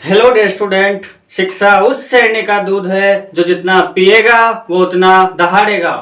Hello dear student. शिक्षा उस श्रेणी का दूध है जो जितना पिएगा वो उतना दहाड़ेगा।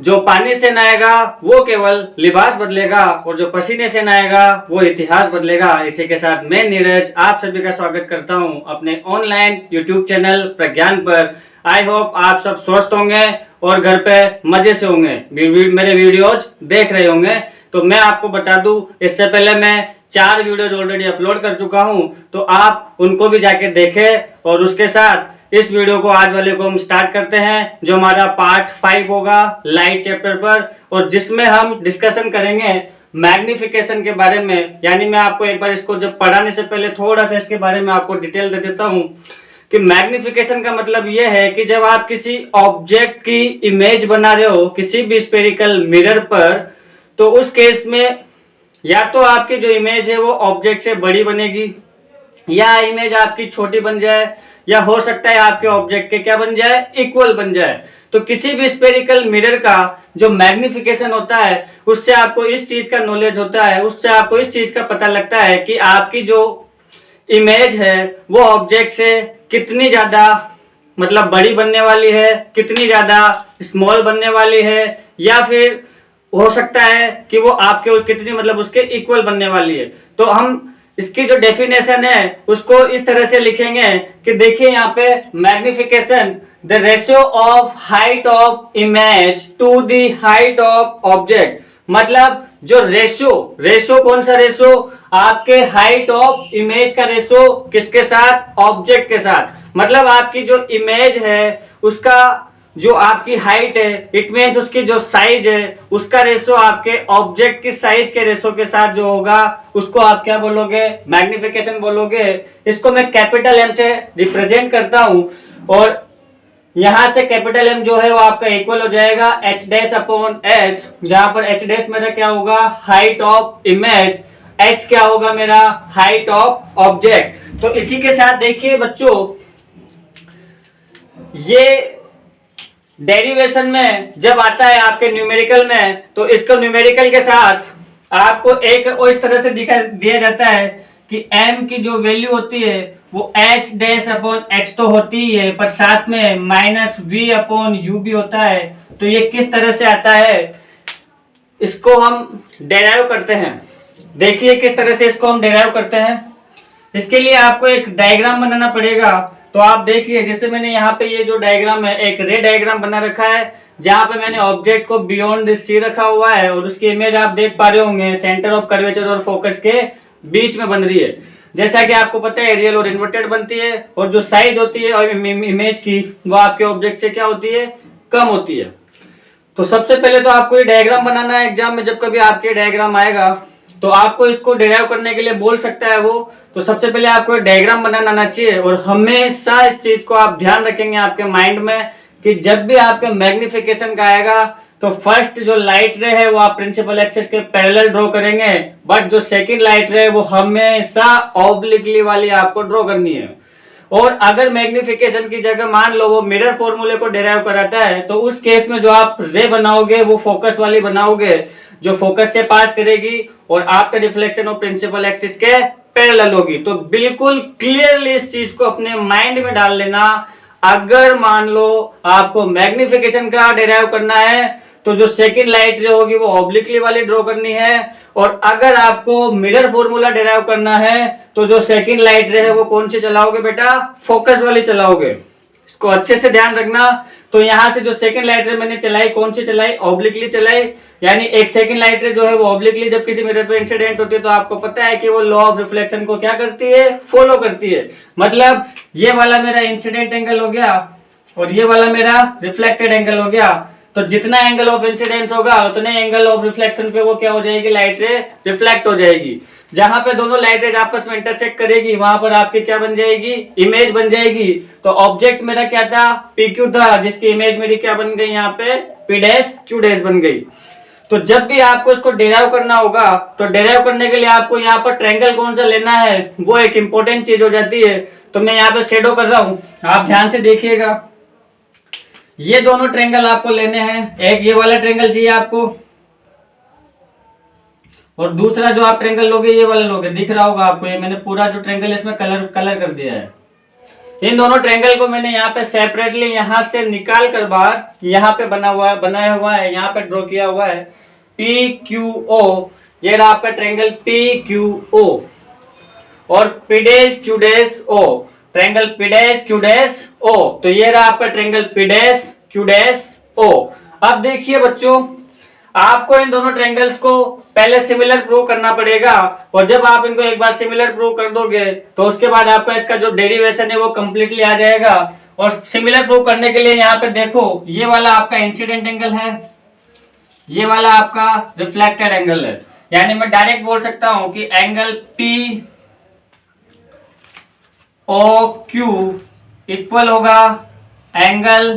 जो पानी से नहाएगा वो केवल लिबास बदलेगा और जो पसीने से नहाएगा वो इतिहास बदलेगा। इसी के साथ मैं नीरज आप सभी का स्वागत करता हूं अपने ऑनलाइन यूट्यूब चैनल प्रज्ञान पर। आई होप आप सब स्वस्थ होंगे और घर पे मजे से होंगे, मेरे वीडियोज देख रहे होंगे। तो मैं आपको बता दूं, इससे पहले मैं 4 वीडियोज ऑलरेडी अपलोड कर चुका हूं, तो आप उनको भी जाके देखें। और उसके साथ इस वीडियो को, आज वाले को हम स्टार्ट करते हैं, जो हमारा पार्ट 5 होगा लाइट चैप्टर पर, और जिसमें हम डिस्कशन करेंगे मैग्निफिकेशन के बारे में। यानी मैं आपको एक बार इसको जब पढ़ाने से पहले थोड़ा सा इसके बारे में आपको डिटेल दे देता हूं कि मैग्निफिकेशन का मतलब यह है कि जब आप किसी ऑब्जेक्ट की इमेज बना रहे हो किसी भी स्फेरिकल मिरर पर, तो उस केस में या तो आपकी जो इमेज है वो ऑब्जेक्ट से बड़ी बनेगी, या इमेज आपकी छोटी बन जाए, या हो सकता है आपके ऑब्जेक्ट के क्या बन जाए, इक्वल बन जाए। तो किसी भी स्फेरिकल मिरर का जो मैग्निफिकेशन होता है उससे आपको इस चीज का नॉलेज होता है, उससे आपको इस चीज का पता लगता है कि आपकी जो इमेज है वो ऑब्जेक्ट से कितनी ज्यादा मतलब बड़ी बनने वाली है, कितनी ज्यादा स्मॉल बनने वाली है, या फिर हो सकता है कि वो आपके कितनी मतलब उसके इक्वल बनने वाली है। तो हम इसकी जो डेफिनेशन है उसको इस तरह से लिखेंगे कि देखिए यहाँ पे magnification the ratio of height of image to the height of object. मतलब जो रेशियो कौन सा रेशियो, आपके हाइट ऑफ इमेज का रेशियो किसके साथ, ऑब्जेक्ट के साथ। मतलब आपकी जो इमेज है उसका जो आपकी हाइट है, इट मीन्स उसकी जो साइज है उसका रेशो आपके ऑब्जेक्ट की साइज के रेशो के साथ जो होगा उसको आप क्या बोलोगे, मैग्निफिकेशन बोलोगे। इसको मैं कैपिटल एम से रिप्रेजेंट करता हूं, और यहां से कैपिटल एम जो है वो आपका इक्वल हो जाएगा एच डैश अपॉन एच, जहां पर एच डैश मेरा क्या होगा, हाइट ऑफ इमेज, एच क्या होगा मेरा, हाइट ऑफ ऑब्जेक्ट। तो इसी के साथ देखिए बच्चों, ये डेरिवेशन में जब आता है आपके न्यूमेरिकल में, तो इसको न्यूमेरिकल के साथ आपको एक और इस तरह से दिया जाता है कि m की जो वैल्यू होती है वो h डैश अपॉन h तो होती ही है, पर साथ में माइनस v अपॉन u भी होता है। तो ये किस तरह से आता है, इसको हम डेराइव करते हैं। देखिए किस तरह से इसको हम डेराइव करते हैं। इसके लिए आपको एक डायग्राम बनाना पड़ेगा। तो आप देखिए, जैसे मैंने यहाँ पे ये जो डायग्राम है एक रे डायग्राम बना रखा है, जहां पे मैंने ऑब्जेक्ट को बियॉन्ड सी रखा हुआ है, और उसकी इमेज आप देख पा रहे होंगे सेंटर ऑफ कर्वेचर और फोकस के बीच में बन रही है। जैसा कि आपको पता है रियल और इन्वर्टेड बनती है, और जो साइज होती है और इमेज की वो आपके ऑब्जेक्ट से क्या होती है, कम होती है। तो सबसे पहले तो आपको ये डायग्राम बनाना है। एग्जाम में जब कभी आपके डायग्राम आएगा तो आपको इसको डेराइव करने के लिए बोल सकता है वो। तो सबसे पहले आपको डायग्राम बनाना आना चाहिए, और हमेशा इस चीज को आप ध्यान रखेंगे आपके माइंड में कि जब भी आपके मैग्निफिकेशन का आएगा तो फर्स्ट जो लाइट रे है वो आप प्रिंसिपल एक्सिस के पैरेलल ड्रॉ करेंगे, बट जो सेकंड लाइट रे है वो हमेशा ऑब्लिकली वाली आपको ड्रॉ करनी है। और अगर मैग्निफिकेशन की जगह मान लो वो मिरर फॉर्मूले को डेराइव कराता है, तो उस केस में जो आप रे बनाओगे वो फोकस वाली बनाओगे, जो फोकस से पास करेगी और आपका रिफ्लेक्शन ऑफ प्रिंसिपल एक्सिस के पैरेलल होगी। तो बिल्कुल क्लियरली इस चीज को अपने माइंड में डाल लेना। अगर मान लो आपको मैग्निफिकेशन का डेराइव करना है तो जो सेकंड लाइट रे होगी वो ऑब्लिकली वाली ड्रॉ करनी है, और अगर आपको मिरर फॉर्मूला डेराइव करना है तो जो सेकंड लाइट रे है वो कौन सी चलाओगे बेटा, फोकस वाली चलाओगे। इसको अच्छे से ध्यान रखना। तो यहां से जो सेकंड लाइट रे मैंने चलाई, कौन सी चलाई, ऑब्लिकली चलाई। यानी एक सेकंड लाइट रे जो है वो ऑब्लिकली जब किसी मिरर पे इंसिडेंट होती है तो आपको पता है कि वो लॉ ऑफ रिफ्लेक्शन को क्या करती है, फॉलो करती है। मतलब ये वाला मेरा इंसिडेंट एंगल हो गया और ये वाला मेरा रिफ्लेक्टेड एंगल हो गया। तो जितना एंगल ऑफ इंसिडेंस होगा उतने एंगल ऑफ रिफ्लेक्शन पे वो क्या हो जाएगी, लाइट रे रिफ्लेक्ट हो जाएगी। जहां पे दोनों लाइट रेज आपस में इंटरसेक्ट करेगी वहां पर आपकी क्या बन जाएगी, इमेज बन जाएगी। तो ऑब्जेक्ट मेरा क्या था, PQ था, जिसकी इमेज मेरी क्या बन गई, यहाँ पे P डैश Q डैश बन गई। तो जब भी आपको इसको डेराइव करना होगा तो डेराइव करने के लिए आपको यहाँ पर ट्रायंगल कौन सा लेना है वो एक इंपॉर्टेंट चीज हो जाती है। तो मैं यहाँ पे शेडो कर रहा हूं, आप ध्यान से देखिएगा। ये दोनों ट्रायंगल आपको लेने हैं। एक ये वाला ट्रायंगल चाहिए आपको, और दूसरा जो आप ट्रायंगल लोगे ये वाला लोगे, दिख रहा होगा आपको, ये मैंने पूरा जो ट्रायंगल इसमें कलर कर दिया है। इन दोनों ट्रायंगल को मैंने यहाँ पे सेपरेटली यहाँ से निकाल कर बाहर यहाँ पे बनाया हुआ है, यहाँ पे ड्रॉ किया हुआ है पी क्यू ओ। ये रहा आपका ट्रायंगल पी क्यू ओ और P dash Q dash O, triangle P dash Q dash O. तो ये रहा आपका triangle P dash Q dash O. अब देखिए बच्चों, आपको इन दोनों ट्रायंगल्स को पहले सिमिलर प्रूव करना पड़ेगा, और जब आप इनको एक बार सिमिलर प्रूव कर दोगे तो उसके बाद आपका इसका जो डेरिवेशन है वो कंप्लीटली आ जाएगा। और सिमिलर प्रूव करने के लिए यहाँ पे देखो, ये वाला आपका इंसिडेंट एंगल है, ये वाला आपका रिफ्लेक्टेड एंगल है। यानी मैं डायरेक्ट बोल सकता हूं कि angle P O Q equal होगा angle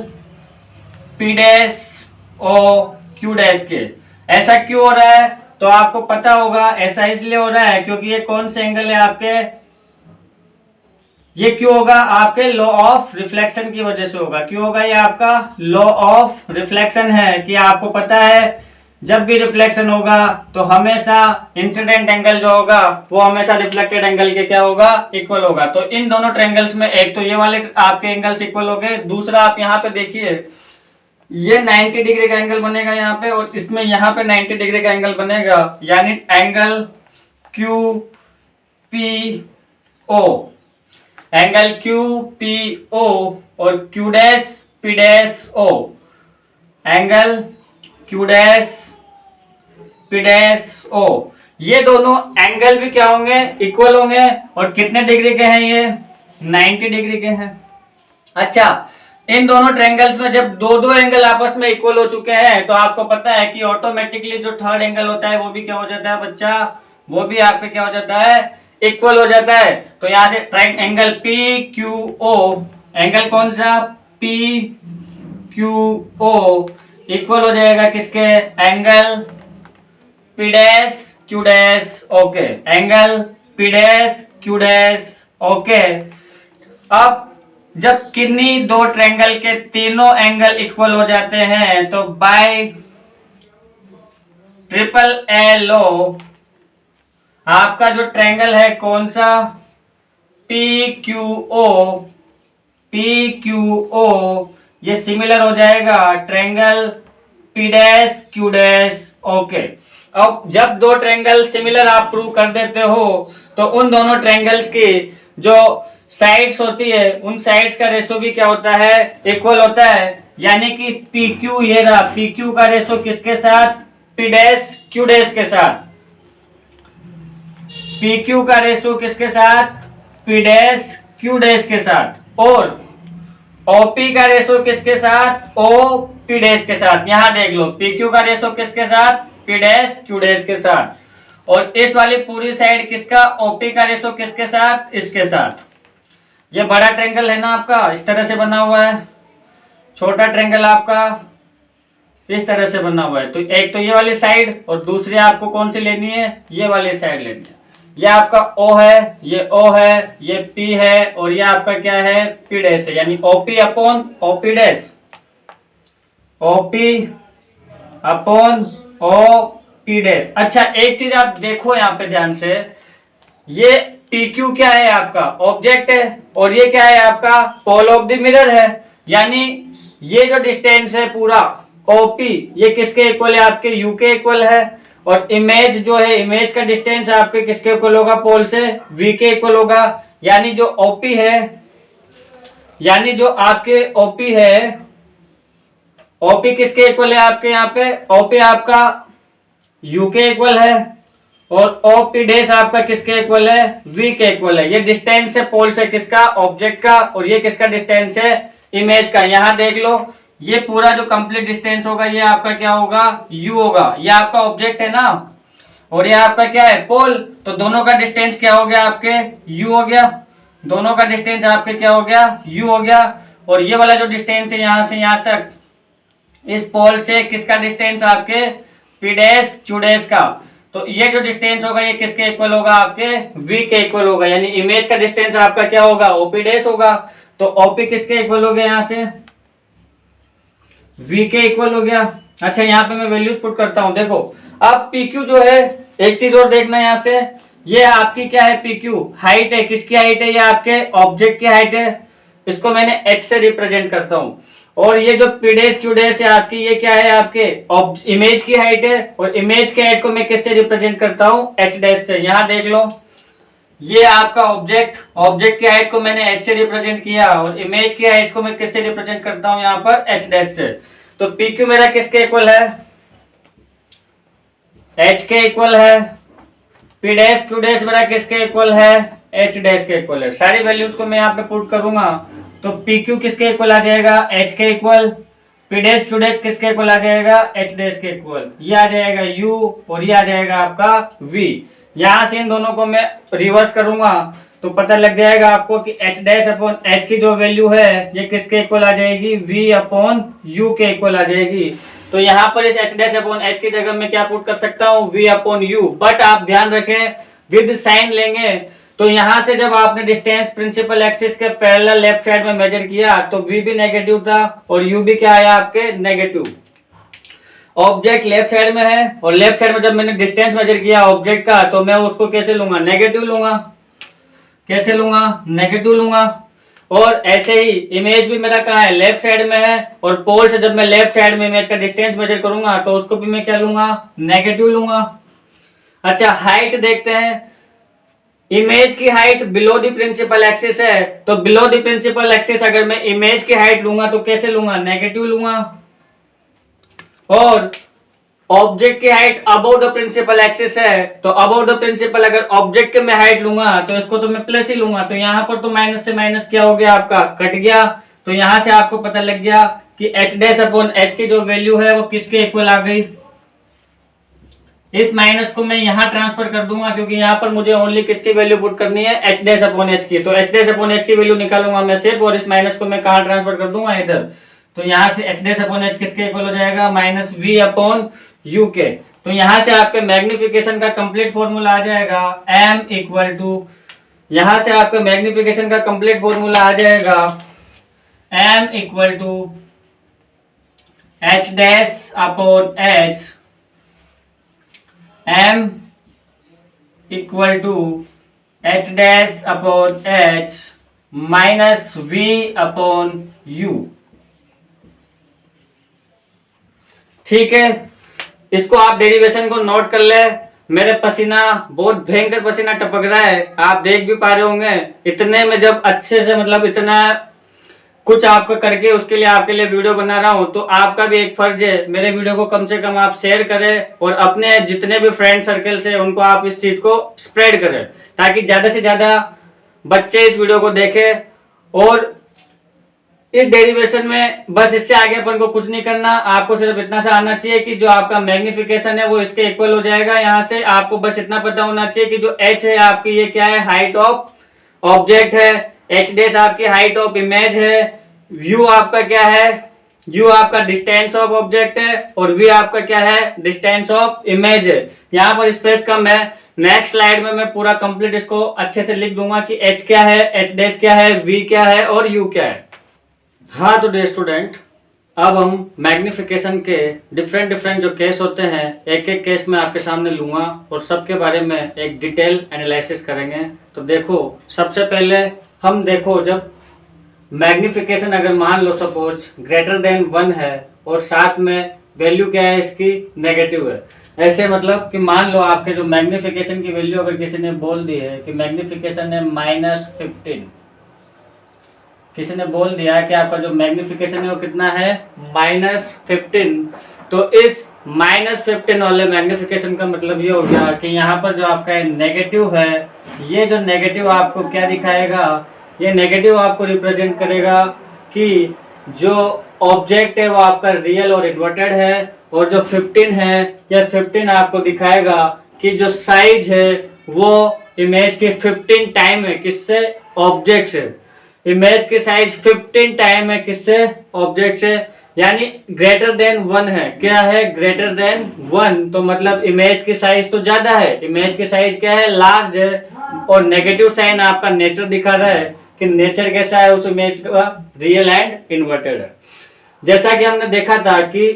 P dash O Q dash के। ऐसा क्यों हो रहा है? तो आपको पता होगा ऐसा इसलिए हो रहा है क्योंकि ये कौन से एंगल है आपके, ये क्यों होगा? आपके लॉ ऑफ रिफ्लेक्शन की वजह से होगा। क्यों होगा? ये आपका लॉ ऑफ रिफ्लेक्शन है कि आपको पता है जब भी रिफ्लेक्शन होगा तो हमेशा इंसिडेंट एंगल जो होगा वो हमेशा रिफ्लेक्टेड एंगल के क्या होगा? इक्वल होगा। तो इन दोनों ट्रायंगल्स में एक तो ये वाले आपके एंगल्स इक्वल हो गए, दूसरा आप यहाँ पे देखिए ये 90 डिग्री का एंगल बनेगा यहाँ पे, और इसमें यहाँ पे 90 डिग्री का एंगल बनेगा, यानी angle Q P O, angle Q P O और Q dash P dash O, angle Q dash P dash O. ये दोनों एंगल भी क्या होंगे? इक्वल होंगे। और कितने डिग्री के हैं ये? 90 डिग्री के हैं। अच्छा, इन दोनों ट्रायंगल्स में जब दो दो एंगल आपस में इक्वल हो चुके हैं तो आपको पता है कि ऑटोमेटिकली जो थर्ड एंगल होता है वो भी क्या हो जाता है बच्चा? वो भी आपके क्या हो जाता है? इक्वल हो जाता है। तो यहां से triangle angle P Q O, angle कौन सा? पी क्यू ओ इक्वल हो जाएगा किसके? Angle P dash Q dash okay, angle P dash Q dash okay. अब जब किन्हीं दो ट्रायंगल के तीनों एंगल इक्वल हो जाते हैं तो बाय ट्रिपल ए लॉ आपका जो ट्रायंगल है कौन सा? पी क्यू ओ ये सिमिलर हो जाएगा triangle P dash Q dash okay. अब जब दो ट्रायंगल सिमिलर आप प्रूव कर देते हो तो उन दोनों ट्रायंगल्स की जो साइड्स होती है उन साइड्स का रेशो भी क्या होता है? इक्वल होता है। यानी कि पी क्यू, ये रहा पी क्यू का रेशो किसके साथ? पी डैश क्यू डैश के साथ। पी क्यू का रेशो किसके साथ? पी डैश क्यू डैश के साथ। और ओपी का रेशो किसके साथ? ओ पी डैश के साथ। यहां देख लो, पी क्यू का रेशो किसके साथ? पी डैश क्यू डैश के साथ। और इस वाली पूरी साइड किसका? ओपी का रेशो किसके साथ? इसके साथ। ये बड़ा ट्रायंगल है ना आपका, इस तरह से बना हुआ है, छोटा ट्रायंगल आपका इस तरह से बना हुआ है। तो एक तो ये वाली साइड और दूसरी आपको कौन सी लेनी है? ये वाली साइड लेनी है। ये आपका O है, ये O है, ये P है और ये आपका क्या है? P डैश है। यानी OP upon OP dash, OP upon OP dash. अच्छा, एक चीज आप देखो यहाँ पे ध्यान से, ये PQ क्या है? आपका ऑब्जेक्ट है, और ये क्या है? आपका पोल ऑफ द मिरर है। यानी ये जो डिस्टेंस है पूरा OP, ये किसके इक्वल है? आपके U के इक्वल है। और इमेज जो है, इमेज का डिस्टेंस आपके किसके इक्वल होगा? पोल से V के इक्वल होगा। यानी जो OP है, यानी जो आपके OP है, OP किसके इक्वल है? आपके यहाँ पे OP आपका U के इक्वल है, और OP डैश आपका किसके इक्वल है? V के इक्वल है। ये डिस्टेंस है पोल से किसका? ऑब्जेक्ट का। और ये किसका डिस्टेंस है? इमेज का। यहां देख लो, ये पूरा जो कंप्लीट डिस्टेंस होगा ये आपका क्या होगा? U होगा। ये आपका ऑब्जेक्ट है ना, और ये आपका क्या है? पोल। तो दोनों का डिस्टेंस क्या हो गया? आपके U हो गया। दोनों का डिस्टेंस आपके क्या हो गया? U हो गया। और ये वाला जो डिस्टेंस है यहां से यहां तक, इस पोल से किसका डिस्टेंस? आपके P डैश Q डैश का। तो ये जो डिस्टेंस होगा ये किसके इक्वल होगा? आपके V के इक्वल होगा। यानी इमेज का डिस्टेंस आपका क्या होगा? OP डैश होगा। तो OP किसके इक्वल हो गया? यहां से V के इक्वल हो गया। अच्छा, यहाँ पे मैं वैल्यूज पुट करता हूं। देखो, अब PQ जो है, एक चीज और देखना है यहाँ से, ये आपकी क्या है, PQ हाइट है, किसकी हाइट है, ये आपके ऑब्जेक्ट की हाइट है, इसको मैंने H से रिप्रेजेंट करता हूं। और ये जो P डैश Q डैश है आपकी, ये क्या है, आपके इमेज की हाइट है, और इमेज की हाइट को मैं किससे रिप्रेजेंट करता हूं, H डैश से। यहां देख लो, ये आपका ऑब्जेक्ट की हाइट को मैंने H से रिप्रेजेंट किया, और इमेज की हाइट को मैं किससे रिप्रेजेंट करता हूं, यहाँ पर H डैश से। तो PQ मेरा किसके इक्वल है, H के इक्वल है। P डैश Q डैश मेरा किसके इक्वल है, H डैश के इक्वल है। सारी वैल्यूज को मैं यहाँ पे पुट करूंगा तो PQ किसके इक्वल आ जाएगा, H के equal. P dash Q dash किसके इक्वल आ जाएगा, H डैश के इक्वल। ये आ जाएगा U और ये आ जाएगा आपका V। यहां से इन दोनों को मैं रिवर्स करूंगा तो पता लग जाएगा आपको कि H डैश अपॉन H की जो वैल्यू है ये किसके इक्वल आ जाएगी, V अपॉन U के इक्वल आ जाएगी। तो यहाँ पर इस H डैश अपॉन H की जगह मैं क्या पुट कर सकता हूँ, V अपॉन U। बट आप ध्यान रखें, विद साइन लेंगे तो यहाँ से जब आपने डिस्टेंस प्रिंसिपल एक्सिस के पैरेलल लेफ्ट साइड में मेजर किया तो V भी नेगेटिव था और U भी क्या आया आपके, नेगेटिव। ऑब्जेक्ट लेफ्ट साइड में है और लेफ्ट साइड में जब मैंने डिस्टेंस मेजर किया ऑब्जेक्ट का तो मैं उसको कैसे लूंगा, नेगेटिव लूंगा। कैसे लूंगा, नेगेटिव लूंगा। और ऐसे ही इमेज भी मेरा कहाँ है, लेफ्ट साइड में है, और पोल से जब मैं लेफ्ट साइड में इमेज का डिस्टेंस मेजर करूंगा तो उसको भी मैं क्या लूंगा, नेगेटिव लूंगा। अच्छा, हाइट देखते हैं। इमेज की height below the principal axis है, तो बिलो द प्रिंसिपल एक्सिस अगर मैं इमेज की हाइट लूंगा तो कैसे लूंगा, नेगेटिव लूंगा। और ऑब्जेक्ट की height above the principal axis है, तो अबव द प्रिंसिपल अगर ऑब्जेक्ट के मैं हाइट लूंगा तो इसको तो मैं प्लस ही लूंगा। तो यहां पर तो माइनस से माइनस क्या हो गया, आपका कट गया। तो यहां से आपको पता लग गया कि H डैश अपॉन H की जो वैल्यू है वो किसके इक्वल आ गई। इस माइनस को मैं यहां ट्रांसफर कर दूंगा क्योंकि यहां पर मुझे ओनली किसकी वैल्यू पुट करनी है, H डैश अपॉन H की। तो H डैश अपॉन H की वैल्यू निकालूंगा मैं सिर्फ, और इस माइनस को मैं कहां ट्रांसफर कर दूंगा, इधर। तो यहां से H डैश अपॉन H किसके इक्वल हो जाएगा, माइनस V अपॉन U के। तो यहां से आपके मैग्निफिकेशन का कंप्लीट फॉर्मूला आ जाएगा M इक्वल टू, यहां से आपका मैग्निफिकेशन का कंप्लीट फॉर्मूला आ जाएगा M equal to H dash upon H, M equal to H dash upon H minus V upon U। ठीक है, इसको आप डेरिवेशन को नोट कर ले। मेरे पसीना, बहुत भयंकर पसीना टपक रहा है, आप देख भी पा रहे होंगे। इतने में जब अच्छे से मतलब इतना कुछ आपको करके उसके लिए आपके लिए वीडियो बना रहा हूं तो आपका भी एक फर्ज है मेरे वीडियो को कम से कम आप शेयर करें और अपने जितने भी फ्रेंड सर्कल से उनको आप इस चीज को स्प्रेड करें ताकि ज्यादा से ज्यादा बच्चे इस वीडियो को देखें। और इस डेरिवेशन में बस इससे आगे अपन को कुछ नहीं करना, आपको सिर्फ इतना सा आना चाहिए कि जो आपका मैग्निफिकेशन है वो इसके इक्वल हो जाएगा। यहाँ से आपको बस इतना पता होना चाहिए कि जो H है आपकी, ये क्या है, हाइट ऑफ ऑब्जेक्ट है, H डैश आपकी हाइट ऑफ इमेज है, U आपका क्या है, U आपका डिस्टेंस ऑफ ऑब्जेक्ट है, और V आपका क्या है, डिस्टेंस ऑफ इमेज है। यहाँ पर स्पेस कम है, नेक्स्ट स्लाइड में मैं पूरा कंप्लीट इसको अच्छे से लिख दूंगा कि H क्या है, H डैश क्या है, V क्या है और U क्या है। हाँ तो डियर स्टूडेंट, अब हम मैग्निफिकेशन के डिफरेंट जो केस होते हैं एक एक केस में आपके सामने लूंगा और सबके बारे में एक डिटेल एनालिसिस करेंगे। तो देखो, सबसे पहले हम देखो, जब मैग्निफिकेशन अगर मान लो सपोज ग्रेटर देन 1 है और साथ में वैल्यू क्या है इसकी, नेगेटिव है, ऐसे मतलब कि मान लो आपके जो मैग्निफिकेशन की वैल्यू अगर किसी ने बोल दी है कि मैग्निफिकेशन है -15, किसी ने बोल दिया कि आपका जो मैग्निफिकेशन है वो कितना है, -15, तो इस -15 वाले मैग्निफिकेशन का मतलब ये हो गया कि यहाँ पर जो आपका नेगेटिव है, ये जो नेगेटिव आपको क्या दिखाएगा, ये नेगेटिव आपको रिप्रेजेंट करेगा कि जो ऑब्जेक्ट है वो आपका रियल और इन्वर्टेड है, और जो 15 है या 15 आपको दिखाएगा कि जो साइज है वो इमेज के 15 टाइम है, किससे, ऑब्जेक्ट से। इमेज की साइज 15 टाइम है, किससे, ऑब्जेक्ट से। यानी ग्रेटर देन 1 है, क्या है, ग्रेटर देन 1, तो मतलब इमेज की साइज तो ज्यादा है, इमेज की साइज क्या है, लार्ज है। और नेगेटिव साइन आपका नेचर दिखा रहा है कि नेचर कैसा है उस इमेज का, रियल एंड इन्वर्टेड है। जैसा कि हमने देखा था कि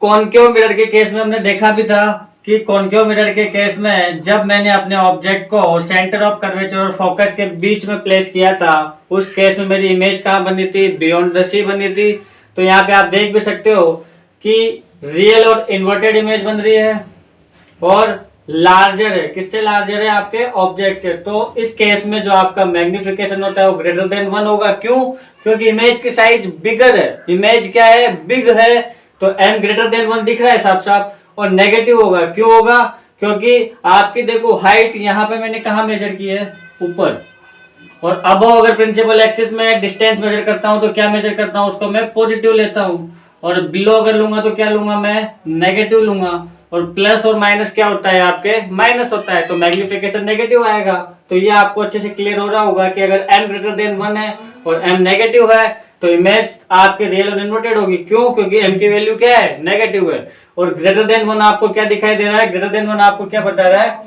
कॉनकेव मिरर के केस में हमने देखा भी था कि कॉनकेव मिरर के केस में जब मैंने अपने ऑब्जेक्ट को सेंटर ऑफ कर्वेचर और फोकस के बीच में प्लेस किया था, उस केस में मेरी इमेज कहाँ बनी थी, बियॉन्ड द सी बनी थी। तो यहाँ पे आप देख भी सकते हो कि रियल और इन्वर्टेड इमेज बन रही है और लार्जर है। किससे लार्जर है? आपके ऑब्जेक्ट से। तो इस केस में जो आपका मैग्निफिकेशन होता है वो ग्रेटर देन 1 होगा। क्यों? क्योंकि इमेज की साइज बिगर है। इमेज क्या है? बिग है। तो m ग्रेटर देन 1 दिख रहा है साफ साफ। और नेगेटिव होगा। क्यों होगा? क्योंकि आपकी देखो हाइट यहाँ पे मैंने कहाँ मेजर की है? ऊपर। और अब अगर प्रिंसिपल एक्सिस में डिस्टेंस मेजर करता हूँ तो क्या मेजर करता हूँ? उसको मैं पॉजिटिव लेता हूँ। और बिलो अगर लूंगा तो क्या लूंगा? मैं नेगेटिव लूंगा। और प्लस और माइनस क्या होता है? आपके माइनस होता है। तो मैग्निफिकेशन नेगेटिव आएगा। तो ये आपको अच्छे से क्लियर हो रहा होगा कि अगर m ग्रेटर देन 1 है और m नेगेटिव है तो इमेज आपके रियल और इन्वर्टेड होगी। क्यों? क्योंकि m की वैल्यू क्या है? नेगेटिव है। और ग्रेटर देन 1 आपको क्या दिखाई दे रहा है? ग्रेटर देन 1 आपको क्या बता रहा है?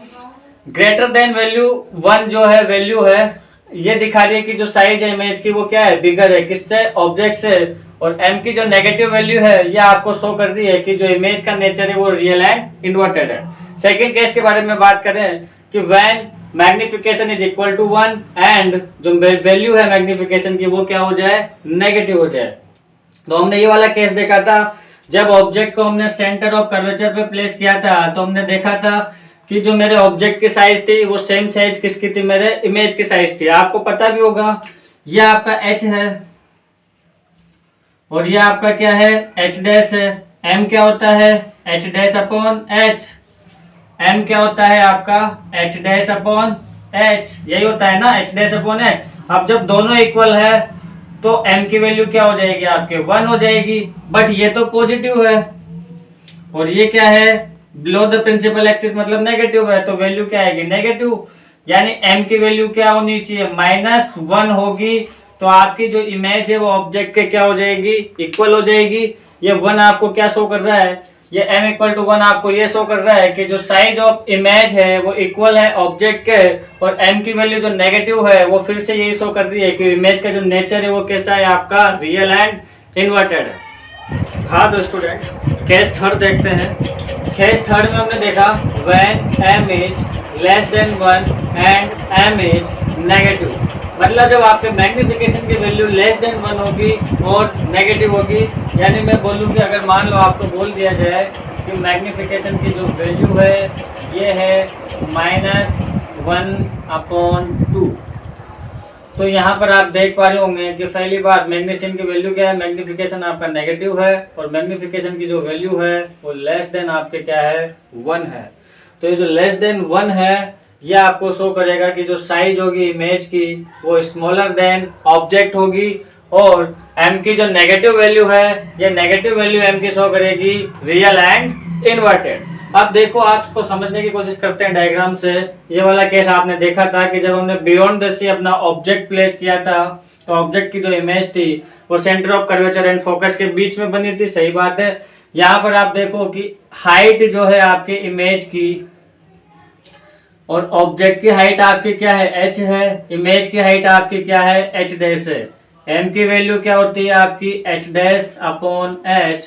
ग्रेटर देन वैल्यू 1 जो है वैल्यू है, ये दिखा रही है कि जो साइज है इमेज की वो क्या है? बिगर है। किससे? ऑब्जेक्ट से। और m की जो नेगेटिव वैल्यू है ये आपको शो कर रही है कि जो इमेज का नेचर है वो रियल एंड इन्वर्टेड है। सेकंड केस के बारे में बात करें कि when magnification is equal to 1 and जो वैल्यू है मैग्निफिकेशन की वो क्या हो जाए? नेगेटिव हो जाए। तो हमने ये वाला केस देखा था जब ऑब्जेक्ट को हमने सेंटर ऑफ कर्वेचर पे प्लेस किया था। तो हमने देखा था कि जो मेरे ऑब्जेक्ट की साइज थी वो सेम साइज किसकी थी? मेरे इमेज की साइज थी। आपको पता भी होगा ये आपका h है और ये आपका क्या है? h डैश है। m क्या होता है? h dash upon h। m क्या होता है आपका? h dash upon h। यही होता है ना, h डैश अपॉन h। अब जब दोनों इक्वल है तो m की वैल्यू क्या हो जाएगी? आपके 1 हो जाएगी। बट ये तो पॉजिटिव है और ये क्या है? बिलो द प्रिंसिपल एक्सिस मतलब नेगेटिव है। तो वैल्यू क्या आएगी? नेगेटिव। यानी m की वैल्यू क्या होनी चाहिए? -1 होगी। तो आपकी जो इमेज है वो ऑब्जेक्ट के क्या हो जाएगी? इक्वल हो जाएगी। ये 1 आपको क्या शो कर रहा है? ये m इक्वल टू 1 आपको ये शो कर रहा है कि जो साइज ऑफ इमेज है वो इक्वल है ऑब्जेक्ट के। और m की वैल्यू जो नेगेटिव है वो फिर से यही शो कर रही है कि इमेज का जो नेचर है वो कैसा है? आपका रियल एंड इन्वर्टेड है। हाँ तो स्टूडेंट, केस थर्ड देखते हैं। केस थर्ड में हमने देखा when m is less than 1 and m is negative. मतलब जब आपके मैग्निफिकेशन की वैल्यू लेस देन 1 होगी और नेगेटिव होगी। यानी मैं बोलूँ कि अगर मान लो आपको बोल दिया जाए कि मैग्निफिकेशन की जो वैल्यू है ये है -1/2। तो यहाँ पर आप देख पा रहे होंगे कि पहली बार मैग्नीशियम की वैल्यू क्या है? मैग्निफिकेशन आपका नेगेटिव है और मैग्निफिकेशन की जो वैल्यू है वो लेस देन आपके क्या है? 1 है। तो ये जो लेस देन 1 है ये आपको शो करेगा कि जो साइज होगी इमेज की वो स्मॉलर देन ऑब्जेक्ट होगी। और m की जो नेगेटिव वैल्यू है ये नेगेटिव वैल्यू m की शो करेगी रियल एंड इन्वर्टेड। अब देखो आप इसको समझने की कोशिश करते हैं डायग्राम से। ये वाला केस आपने देखा था कि जब हमने बियॉन्ड द सी अपना ऑब्जेक्ट प्लेस किया था तो ऑब्जेक्ट की जो इमेज थी वो centre of curvature and focus के बीच में बनी थी। सही बात है। यहाँ पर आप देखो कि हाइट जो है आपके इमेज की और ऑब्जेक्ट की हाइट आपकी क्या है? h है। इमेज की हाइट आपकी क्या है? h डैश है। m की वैल्यू क्या होती है आपकी? h dash upon h।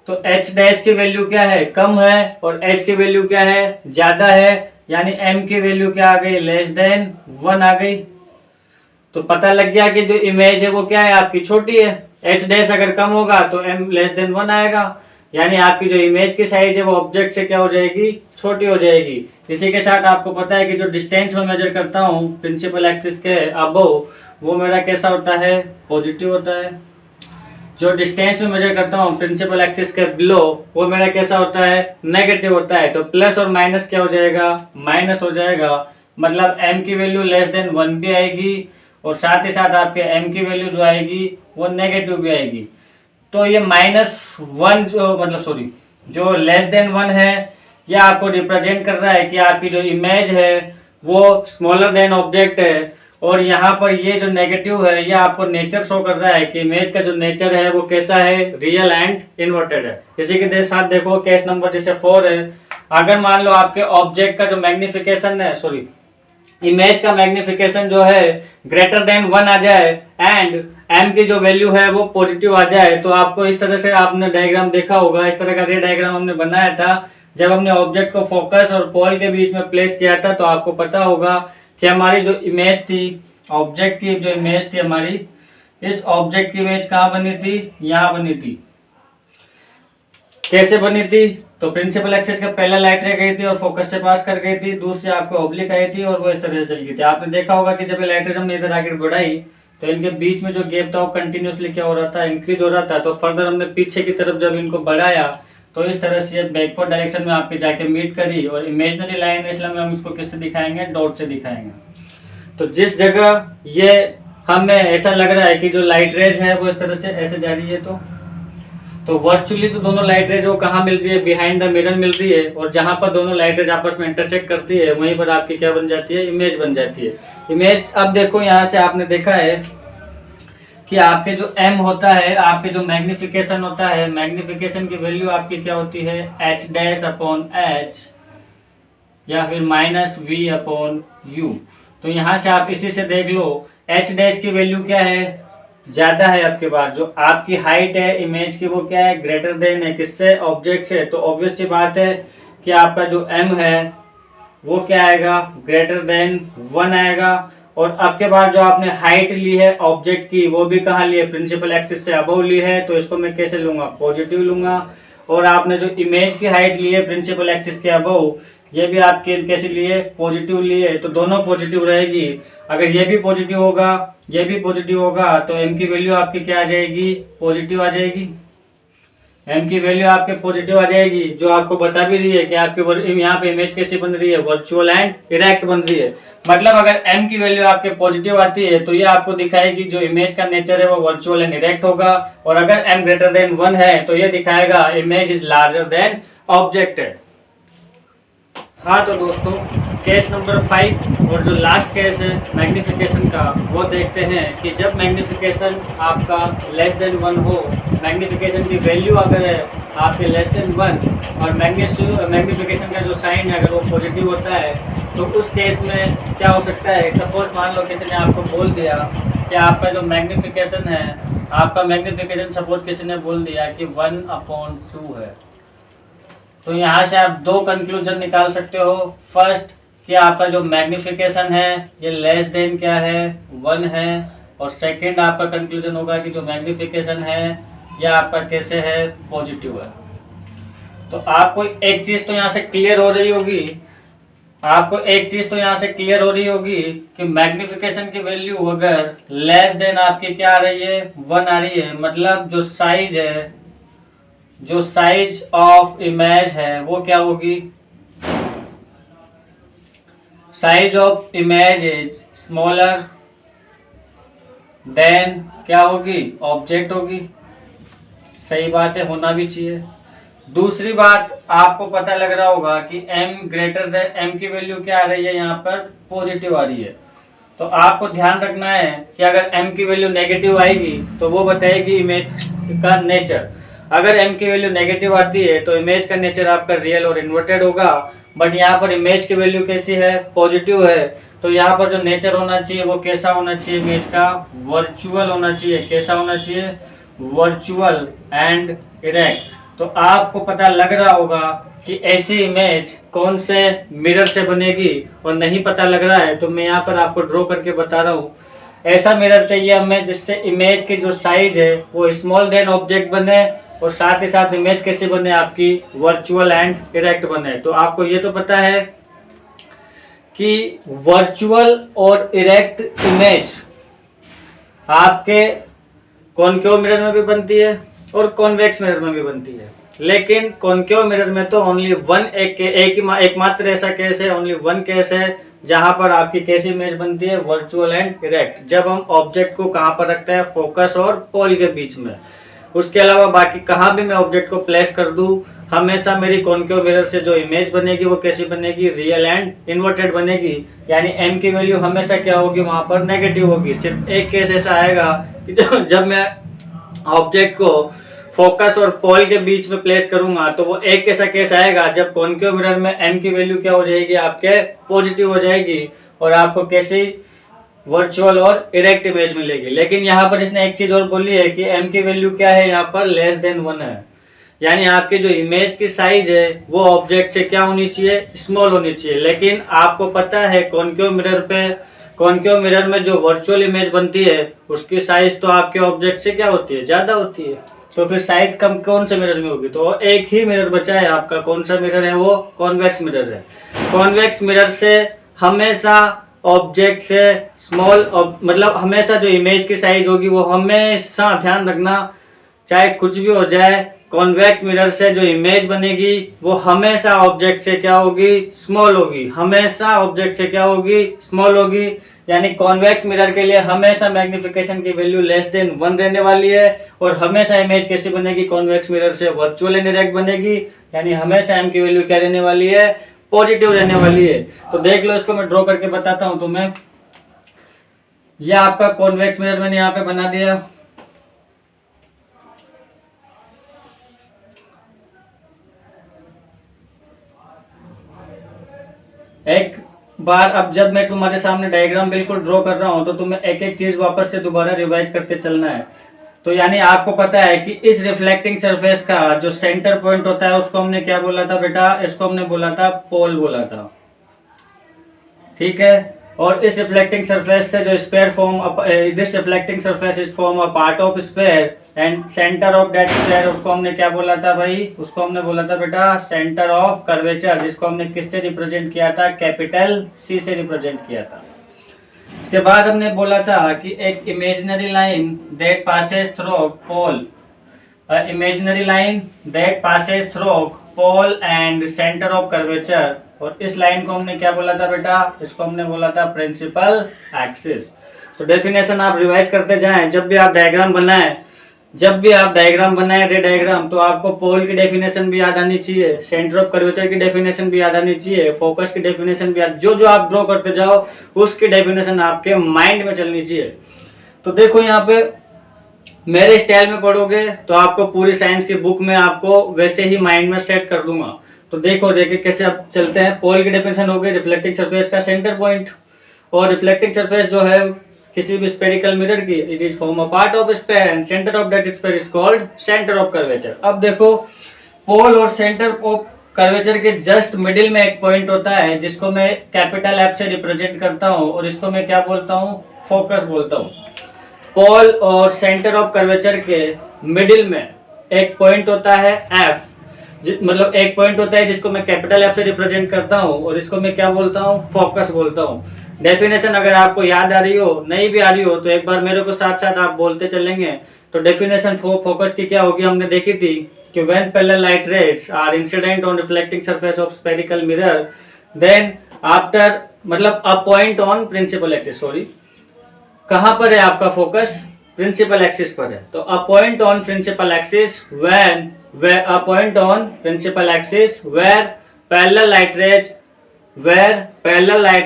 तो h डैश की वैल्यू क्या है? कम है और h की वैल्यू क्या है? ज्यादा है। यानी m की वैल्यू क्या आ गई? लेस देन 1 आ गई। तो पता लग गया कि जो इमेज है वो क्या है? आपकी छोटी है। h डैश अगर कम होगा तो m लेस देन 1 आएगा। यानी आपकी जो इमेज की साइज है वो ऑब्जेक्ट से क्या हो जाएगी? छोटी हो जाएगी। इसी के साथ आपको पता है कि जो डिस्टेंस में मेजर करता हूँ प्रिंसिपल एक्सिस के अबव वो मेरा कैसा होता है? पॉजिटिव होता है। जो डिस्टेंस में मेजर करता हूँ प्रिंसिपल एक्सिस के बिलो वो मेरा कैसा होता है? नेगेटिव होता है। तो प्लस और माइनस क्या हो जाएगा? माइनस हो जाएगा। मतलब m की वैल्यू लेस देन 1 भी आएगी और साथ ही साथ आपके m की वैल्यू जो आएगी वो नेगेटिव भी आएगी। तो ये -1 जो मतलब सॉरी जो लेस देन 1 है ये आपको रिप्रेजेंट कर रहा है कि आपकी जो इमेज है वो स्मॉलर देन ऑब्जेक्ट है। और यहाँ पर ये जो नेगेटिव है ये आपको नेचर शो कर रहा है कि इमेज का जो नेचर है वो कैसा है? रियल एंड इन्वर्टेड है। इसी के साथ देखो केस नंबर जैसे 4 है। अगर मान लो आपके ऑब्जेक्ट का जो मैग्निफिकेशन है इमेज का मैग्निफिकेशन जो है ग्रेटर देन 1 आ जाए एंड m की जो वैल्यू है वो पॉजिटिव आ जाए, तो आपको इस तरह से आपने डायग्राम देखा होगा, इस तरह का रे डायग्राम हमने बनाया था जब हमने ऑब्जेक्ट को फोकस और पॉल के बीच में प्लेस किया था। तो आपको पता होगा कि हमारी जो इमेज थी, ऑब्जेक्ट की जो इमेज थी हमारी, इस ऑब्जेक्ट की इमेज कहाँ बनी थी, यहाँ बनी थी। कैसे बनी थी, तो प्रिंसिपल एक्सिस का पहला लाइट रे गई थी और फोकस से पास कर गई थी, दूसरी आपको ऑब्लिक आई थी और वो इस तरह से चल गई थी। आपने देखा होगा कि जब ये लाइट रेज हमने इधर आगे बढ़ाई तो इनके बीच में जो गैप था वो कंटिन्यूसली क्या हो रहा था, इंक्रीज हो रहा था। तो फर्दर हमने पीछे की तरफ जब इनको बढ़ाया तो इस तरह से बैकवर्ड डायरेक्शन में आपके जाके मीट करी, और इमेजिनरी लाइन है इसलिए हम इसको किससे दिखाएंगे, डॉट से दिखाएंगे। तो जिस जगह ये हमें ऐसा लग रहा है कि जो लाइट रेज है वो इस तरह से ऐसे जा रही है, तो वर्चुअली तो दोनों लाइट रेज वो कहाँ मिल रही है, बिहाइंड द मिरर मिल रही है, और जहां पर दोनों लाइट रेज आपस में इंटरसेक्ट करती है वहीं पर आपकी क्या बन जाती है, इमेज बन जाती है। इमेज अब देखो यहाँ से आपने देखा है कि आपके जो m होता है, आपके जो मैग्निफिकेशन होता है, मैग्निफिकेशन की वैल्यू आपकी क्या होती है, h डैश अपॉन h या फिर माइनस v अपॉन u। तो यहाँ से आप इसी से देख लो h डैश की वैल्यू क्या है, ज्यादा है आपके पास, जो आपकी हाइट है इमेज की वो क्या है, ग्रेटर देन है किससे, ऑब्जेक्ट से। तो ऑब्वियस सी बात है कि आपका जो m है वो क्या आएगा, ग्रेटर देन 1 आएगा। और आपके बाद जो आपने हाइट ली है ऑब्जेक्ट की वो भी कहाँ ली है, प्रिंसिपल एक्सिस से अबव ली है, तो इसको मैं कैसे लूंगा, पॉजिटिव लूंगा। और आपने जो इमेज की हाइट ली है प्रिंसिपल एक्सिस के अबव, ये भी आपके कैसे लिए, पॉजिटिव लिए, तो दोनों पॉजिटिव रहेगी। अगर ये भी पॉजिटिव होगा, ये भी पॉजिटिव होगा, तो m की वैल्यू आपकी क्या आ जाएगी, पॉजिटिव आ जाएगी। m की वैल्यू आपके पॉजिटिव आ जाएगी, जो आपको बता भी रही है कि आपके यहाँ पे इमेज कैसी बन रही है, वर्चुअल एंड इरेक्ट बन रही है। मतलब अगर m की वैल्यू आपके पॉजिटिव आती है तो ये आपको दिखाएगी जो इमेज का नेचर है वो वर्चुअल एंड इरेक्ट होगा, और अगर m ग्रेटर देन 1 है तो ये दिखाएगा image is larger than object है। हाँ तो दोस्तों, केस नंबर 5 और जो लास्ट केस है मैग्निफिकेशन का, वो देखते हैं कि जब मैग्निफिकेशन आपका लेस देन 1 हो, मैग्निफिकेशन की वैल्यू अगर है आपके लेस देन 1 और मैग्निफिकेशन का जो साइन है अगर वो पॉजिटिव होता है, तो उस केस में क्या हो सकता है, सपोज मान लो किसी ने आपको बोल दिया कि आपका जो मैग्निफिकेशन है, आपका मैग्निफिकेशन सपोज किसी ने बोल दिया कि 1/2 है। तो यहाँ से आप दो कंक्लूजन निकाल सकते हो। फर्स्ट कि आपका जो मैग्निफिकेशन है ये लेस देन क्या है, 1 है, और सेकंड आपका कंक्लूजन होगा कि जो मैग्निफिकेशन है ये आपका कैसे है, पॉजिटिव है। तो आपको एक चीज तो यहाँ से क्लियर हो रही होगी, आपको एक चीज तो यहाँ से क्लियर हो रही होगी कि मैग्निफिकेशन की वैल्यू अगर लेस देन आपकी क्या आ रही है, 1 आ रही है, मतलब जो साइज है, जो साइज ऑफ इमेज है वो क्या होगी, size of image is smaller than क्या होगी, ऑब्जेक्ट होगी। सही बात है, होना भी चाहिए। दूसरी बात आपको पता लग रहा होगा कि m ग्रेटर देन, m की वैल्यू क्या आ रही है, यहाँ पर पॉजिटिव आ रही है। तो आपको ध्यान रखना है कि अगर m की वैल्यू नेगेटिव आएगी तो वो बताएगी इमेज का नेचर। अगर m की वैल्यू नेगेटिव आती है तो इमेज का नेचर आपका रियल और इन्वर्टेड होगा, बट यहाँ पर इमेज की वैल्यू कैसी है, पॉजिटिव है, तो यहाँ पर जो नेचर होना चाहिए वो कैसा होना चाहिए, इमेज का वर्चुअल होना चाहिए। कैसा होना चाहिए, वर्चुअल एंड इरेक्ट। तो आपको पता लग रहा होगा कि ऐसी इमेज कौन से मिरर से बनेगी, और नहीं पता लग रहा है तो मैं यहाँ पर आपको ड्रॉ करके बता रहा हूँ। ऐसा मिरर चाहिए हमें जिससे इमेज की जो साइज है वो स्मॉल देन ऑब्जेक्ट बने, और साथ ही साथ इमेज कैसे बने, आपकी वर्चुअल एंड इरेक्ट बने। तो आपको ये तो पता है कि वर्चुअल और इरेक्ट इमेज आपके कॉनकेव मिरर में भी बनती है और कॉन्वेक्स मिरर में भी बनती है, लेकिन कॉनकेव मिरर में तो ओनली वन एकमात्र ऐसा केस है, ओनली वन केस है जहां पर आपकी कैसी इमेज बनती है, वर्चुअल एंड इरेक्ट, जब हम ऑब्जेक्ट को कहां पर रखते हैं, फोकस और पोल के बीच में। उसके अलावा बाकी कहां भी मैं ऑब्जेक्ट को प्लेस कर दूं, हमेशा मेरी कॉनकेव मिरर से जो इमेज बनेगी वो कैसी बनेगी, रियल एंड इन्वर्टेड बनेगी। यानी m की वैल्यू हमेशा क्या होगी, वहां पर नेगेटिव होगी। सिर्फ एक केस ऐसा आएगा कि जब मैं ऑब्जेक्ट को फोकस और पोल के बीच में प्लेस करूंगा तो वो एक ऐसा केस आएगा जब कॉनकेव मिरर में m की वैल्यू क्या हो जाएगी, आपके पॉजिटिव हो जाएगी, और आपको कैसी वर्चुअल और इरेक्ट इमेज मिलेगी। लेकिन यहाँ पर इसने एक चीज और बोली है कि m की वैल्यू क्या है, यहाँ पर लेस देन 1 है, यानी आपकी जो इमेज की साइज है वो ऑब्जेक्ट से क्या होनी चाहिए, स्मॉल होनी चाहिए। लेकिन आपको पता है कॉनकेव मिरर में जो वर्चुअल इमेज बनती है उसकी साइज तो आपके ऑब्जेक्ट से क्या होती है, ज्यादा होती है। तो फिर साइज कम कौन से मिरर में होगी, तो एक ही मिरर बचा है आपका, कौन सा मिरर है, वो कॉन्वेक्स मिरर है। कॉन्वेक्स मिरर से हमेशा ऑब्जेक्ट से स्मॉल, मतलब हमेशा जो इमेज की साइज होगी वो हमेशा ध्यान रखना, चाहे कुछ भी हो जाए, कॉन्वेक्स मिरर से जो इमेज बनेगी वो हमेशा ऑब्जेक्ट से क्या होगी, स्मॉल होगी, हमेशा ऑब्जेक्ट से क्या होगी, स्मॉल होगी। यानी कॉन्वेक्स मिरर के लिए हमेशा मैग्निफिकेशन की वैल्यू लेस देन 1 रहने वाली है। और हमेशा इमेज कैसी बनेगी, कॉन्वेक्स मिरर से वर्चुअल एंड इरेक्ट बनेगी, यानी हमेशा m की वैल्यू क्या रहने वाली है, पॉजिटिव रहने वाली है। तो देख लो, इसको मैं ड्रॉ करके बताता हूं तुम्हें। यह आपका कॉन्वेक्स मिरर मैंने यहाँ पे बना दिया। एक बार अब जब मैं तुम्हारे सामने डायग्राम बिल्कुल ड्रॉ कर रहा हूं तो तुम्हें एक एक चीज वापस से दोबारा रिवाइज करते चलना है। तो यानी आपको पता है कि इस रिफ्लेक्टिंग सरफेस का जो सेंटर पॉइंट होता है उसको हमने क्या बोला था बेटा, इसको हमने बोला था पोल बोला था, ठीक है। और इस रिफ्लेक्टिंग सरफेस से जो sphere form, this reflecting surface is form a part of sphere and centre of that sphere, उसको हमने क्या बोला था भाई, उसको हमने बोला था बेटा सेंटर ऑफ कर्वेचर, जिसको हमने किससे रिप्रेजेंट किया था, कैपिटल C से रिप्रेजेंट किया था। इसके बाद हमने बोला था कि एक imaginary line that passes through pole, imaginary line that passes through pole and centre of curvature, और इस लाइन को हमने क्या बोला था बेटा, इसको हमने बोला था प्रिंसिपल एक्सिस। तो डेफिनेशन आप रिवाइज करते जाएं, जब भी आप डायग्राम बनाएं रे डायग्राम, तो आपको पोल की डेफिनेशन भी याद आनी चाहिए, सेंटर ऑफ कर्वेचर की डेफिनेशन भी याद आनी चाहिए, फोकस की डेफिनेशन भी याद, जो जो आप ड्रॉ करते जाओ उसकी डेफिनेशन आपके माइंड में चलनी चाहिए। तो देखो यहाँ पे मेरे स्टाइल में पढ़ोगे तो आपको पूरी साइंस की बुक में आपको वैसे ही माइंड में सेट कर दूंगा। तो देखिए कैसे अब चलते हैं। पोल की डेफिनेशन हो गई, रिफ्लेक्टिंग सरफेस का सेंटर पॉइंट, और रिफ्लेक्टिंग सरफेस जो है किसी भी स्फेरिकल मिरर की, it is form a part of sphere and centre of that sphere is called centre of curvature. अब देखो, पोल और सेंटर ऑफ कर्वेचर के जस्ट मिडिल में एक पॉइंट होता है जिसको मैं कैपिटल F से रिप्रेजेंट करता हूँ, और इसको मैं क्या बोलता हूँ, फोकस बोलता हूँ। पोल और सेंटर ऑफ कर्वेचर के मिडिल में एक पॉइंट होता है F, मतलब एक पॉइंट होता है जिसको मैं कैपिटल F से रिप्रेजेंट करता हूँ, और इसको मैं क्या बोलता हूँ, फोकस बोलता हूँ। डेफिनेशन अगर आपको याद आ रही हो, नहीं भी आ रही हो, तो एक बार मेरे को साथ साथ आप बोलते चलेंगे। तो डेफिनेशन फोकस की क्या होगी, हमने देखी थी कि when parallel light rays are incident on reflecting surface of spherical mirror, then after, मतलब a point on principal axis, sorry, कहां पर है आपका फोकस, प्रिंसिपल एक्सिस पर है। तो a point on principal axis when a point on principal axis where parallel light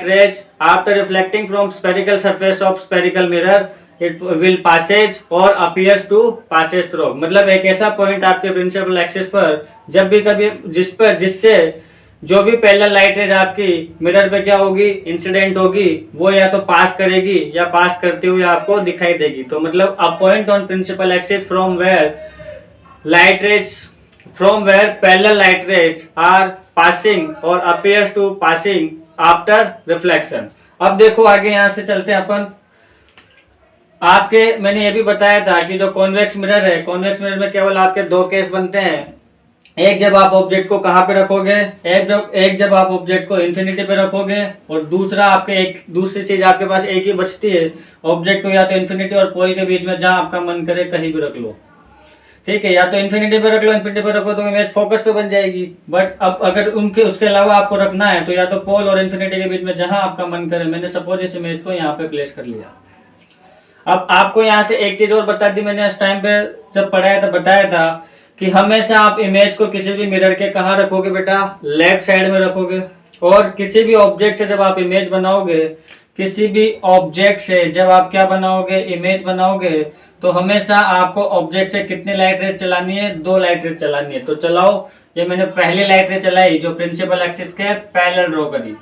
rays after reflecting from spherical surface of spherical mirror it will passage or appears to passes through, मतलब एक ऐसा point आपके principal axis पर जब भी कभी जिससे जो भी पैरेलल लाइट रेज आपकी मिरर पे क्या होगी, इंसिडेंट होगी, वो या तो पास करेगी या पास करते हुए आपको दिखाई देगी। तो मतलब a point on principal axis from where parallel light rays are passing or appears to passing after reflection। अब देखो आगे यहां से चलते हैं अपन। आपके मैंने ये भी बताया था कि जो कॉन्वेक्स मिरर है, कॉन्वेक्स मिरर में केवल आपके दो केस बनते हैं। एक जब आप ऑब्जेक्ट को कहां पे रखोगे, एक जब आप ऑब्जेक्ट को इन्फिनिटी पे रखोगे, और दूसरा आपके एक दूसरी चीज आपके पास एक ही बचती है, ऑब्जेक्ट को या तो इन्फिनिटी और पोल के बीच में जहां आपका मन करे कहीं भी रख लो, ठीक है, या तो इन्फिनिटी पे रख लो, इन्फिनिटी पे रखो तो इमेज फोकस पे बन जाएगी। बट अब अगर उसके अलावा आपको रखना है तो या तो पोल और इन्फिनिटी के बीच में जहां आपका मन करे। मैंने सपोज इस इमेज को यहाँ पे प्लेस कर लिया। अब आपको यहाँ से एक चीज और बता दी, मैंने उस टाइम पे जब पढ़ाया था बताया था कि हमेशा आप इमेज को किसी भी मिरर के कहाँ रखोगे बेटा, लेफ्ट साइड में रखोगे। और किसी भी ऑब्जेक्ट से जब आप इमेज बनाओगे, किसी भी ऑब्जेक्ट से जब आप क्या बनाओगे, इमेज बनाओगे, तो हमेशा आपको ऑब्जेक्ट से कितनी लाइट रेज चलानी है, 2 लाइट रेज चलानी है। तो चलाओ, ये मैंने पहली लाइट रेज चलाई जो प्रिंसिपल एक्सिस के पैरेलल ड्रॉ करी।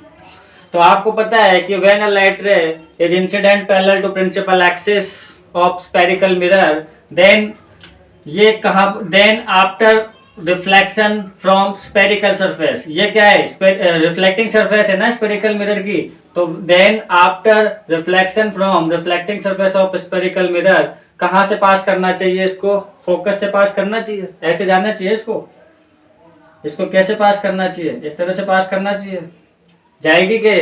तो आपको पता है कि when a light ray is incident parallel to principal axis of spherical mirror, then ये कहा, then after reflection from spherical surface, ये क्या है, रिफ्लेक्टिंग सरफेस है ना स्फेरिकल मिरर की, तो then after reflection from reflecting surface of spherical mirror कहाँ से पास करना चाहिए, इसको फोकस से पास करना चाहिए, ऐसे जाना चाहिए इसको कैसे पास करना चाहिए, इस तरह से पास करना चाहिए। जाएगी के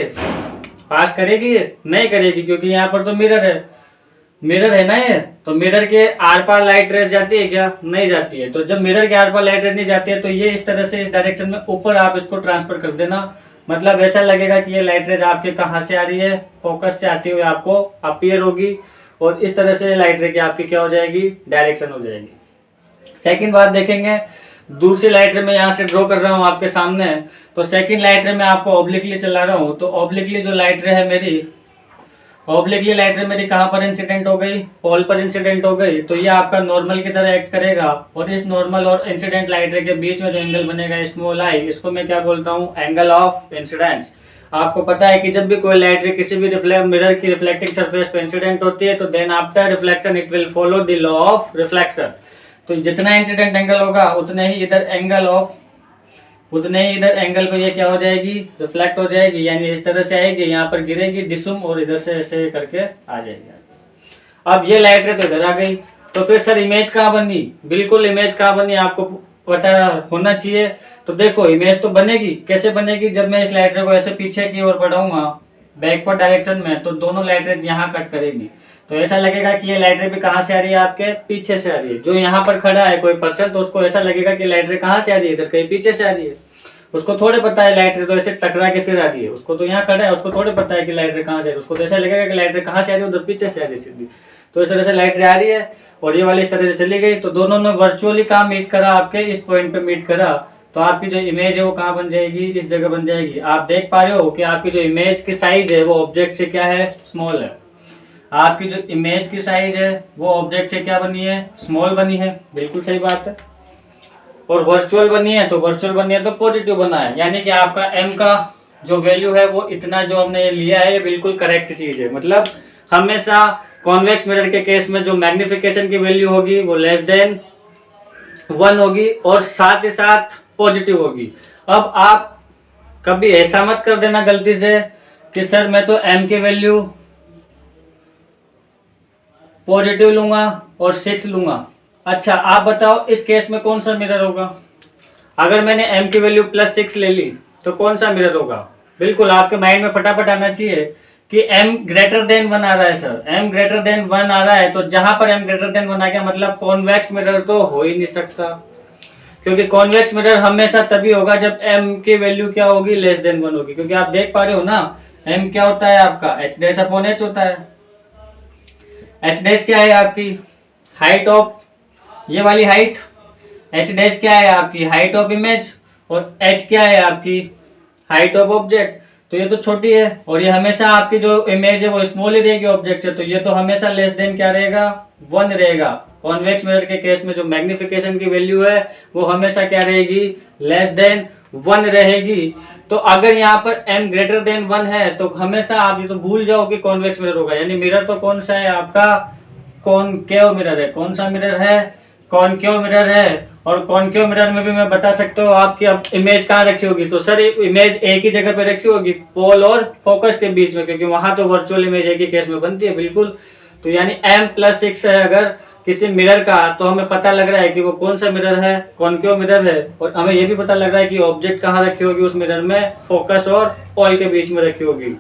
पास करेगी? नहीं करेगी, क्योंकि यहाँ पर तो मिरर है ना ये, तो मिरर के आर पार लाइट रेज जाती है क्या? नहीं जाती है। तो जब मिरर के आर पार लाइट रेज नहीं जाती है तो ये इस तरह से इस डायरेक्शन में ऊपर आप इसको ट्रांसफर कर देना, मतलब ऐसा लगेगा कि ये लाइट रेज आपके कहाँ से आ रही है, फोकस से आती हुई आपको अपीयर होगी, और इस तरह से लाइट रे की आपकी क्या हो जाएगी, डायरेक्शन हो जाएगी। सेकंड बात देखेंगे, दूसरी लाइट रे मैं यहाँ से ड्रॉ कर रहा हूँ आपके सामने, तो सेकंड लाइट रे मैं आपको ऑब्लिकली चला रहा हूँ, तो ऑब्लिकली जो लाइट रे है मेरी, ऑब्लिकली लाइट रे मेरी कहाँ पर इंसिडेंट हो गई, पोल पर इंसिडेंट हो गई, तो ये आपका नॉर्मल की तरह एक्ट करेगा, और इस नॉर्मल और इंसिडेंट लाइट रे के बीच में जो एंगल बनेगा स्मॉल आई, इसको मैं क्या बोलता हूँ, एंगल ऑफ इंसिडेंस। आपको पता है कि जब भी कोई लाइट रे किसी भी मिरर की रिफ्लेक्टिंग सरफेस पे इंसिडेंट होती है, तो then after reflection it will follow the law of reflection, तो जितना इंसिडेंट एंगल होगा उतने ही इधर एंगल पे ये क्या हो जाएगी, रिफ्लेक्ट हो जाएगी, यानी इस तरह से आएगी, यहाँ पर गिरेगी डिसुम, और इधर से ऐसे करके आ जाएगी। अब ये लाइट रे तो इधर आ गई, तो फिर सर इमेज कहाँ बनी, बिल्कुल इमेज कहाँ बनी आपको पता होना चाहिए। तो देखो इमेज तो बनेगी, कैसे बनेगी, जब मैं इस लाइट रे को ऐसे पीछे की ओर बढ़ाऊंगा बैकवर्ड डायरेक्शन में, तो दोनों लाइट रे यहाँ कट करेगी, तो ऐसा लगेगा कि ये लाइट रे भी कहाँ से आ रही है, आपके पीछे से आ रही है। जो यहाँ पर खड़ा है कोई पर्सन, तो उसको ऐसा लगेगा कि लाइट रे कहाँ से आ रही है, इधर कहीं पीछे से आ रही है, उसको थोड़े पता है लाइट रे तो ऐसे टकरा के फिर आ रही है, उसको तो यहाँ खड़ा है, उसको थोड़े पता है कि लाइट रे कहाँ से आ रही है, उसको तो ऐसा लगेगा कि लाइट रे कहाँ से आ रही है, उधर पीछे से आ रही है सीधी। तो इस तरह से लाइट रे आ रही है और ये वाली इस तरह से चली गई, तो दोनों ने वर्चुअली कहाँ मीट करा, आपके इस पॉइंट पे मीट करा, तो आपकी जो इमेज है वो कहाँ बन जाएगी, इस जगह बन जाएगी। आप देख पा रहे हो कि आपकी जो इमेज की साइज है वो ऑब्जेक्ट से क्या है, स्मॉल है। आपकी जो इमेज की साइज है वो ऑब्जेक्ट से क्या बनी है, स्मॉल बनी है, बिल्कुल सही बात है। और वर्चुअल बनी है तो पॉजिटिव बना है, यानी कि आपका एम का जो वैल्यू है वो इतना जो हमने लिया है ये बिल्कुल करेक्ट चीज है। मतलब हमेशा कॉन्वेक्स मिरर के केस में जो मैग्निफिकेशन की वैल्यू होगी वो लेस देन 1 होगी और साथ ही साथ पॉजिटिव होगी। अब आप कभी ऐसा मत कर देना गलती से कि सर मैं तो एम की वैल्यू पॉजिटिव लूंगा और 6 लूंगा। अच्छा आप बताओ इस केस में कौन सा मिरर होगा, अगर मैंने m की वैल्यू +6 ले ली तो कौन सा मिरर होगा। बिल्कुल आपके माइंड में फटाफट आना चाहिए कि m ग्रेटर देन 1 आ रहा है सर, m ग्रेटर देन 1 आ रहा है, तो जहां पर m ग्रेटर देन 1 आ गया मतलब कॉन्वेक्स मिरर तो हो ही नहीं सकता, क्योंकि कॉन्वेक्स मिरर हमेशा तभी होगा जब m की वैल्यू क्या होगी, लेस देन 1 होगी। क्योंकि आप देख पा रहे हो ना m क्या होता है आपका h' होता है। h' क्या है आपकी हाइट ऑफ, ये वाली हाइट, h' क्या है आपकी हाइट ऑफ इमेज, और h क्या है आपकी हाइट ऑफ ऑब्जेक्ट। तो ये तो छोटी है और ये हमेशा आपकी जो इमेज है वो स्मॉल ही रहेगी ऑब्जेक्ट से, तो ये तो हमेशा लेस देन क्या रहेगा, 1 रहेगा। कॉन्वेक्स मिरर के केस में जो मैग्निफिकेशन की वैल्यू है वो हमेशा क्या रहेगी, लेस देन 1 रहेगी। तो अगर यहाँ पर m ग्रेटर देन 1 है तो हमेशा आप ये तो भूल जाओ कि कॉन्वेक्स मिरर होगा, यानी मिरर तो कौन सा है आपका, कॉनकेव मिरर है। कौन सा मिरर है, कॉनकेव मिरर है। और कॉनकेव मिरर में भी मैं बता सकता हूँ आपकी अब इमेज कहाँ रखी होगी, तो सर इमेज एक ही जगह पे रखी होगी पोल और फोकस के बीच में, क्योंकि वहां तो वर्चुअल इमेज एक ही केस में बनती है। बिल्कुल, तो यानी m+6 है अगर किसी मिरर का, तो हमें पता लग रहा है कि वो कौन सा मिरर है, कॉनकेव मिरर है। और हमें ये भी पता लग रहा है कि ऑब्जेक्ट कहाँ रखी होगी उस मिरर में, फोकस और पोल के बीच में रखी होगी।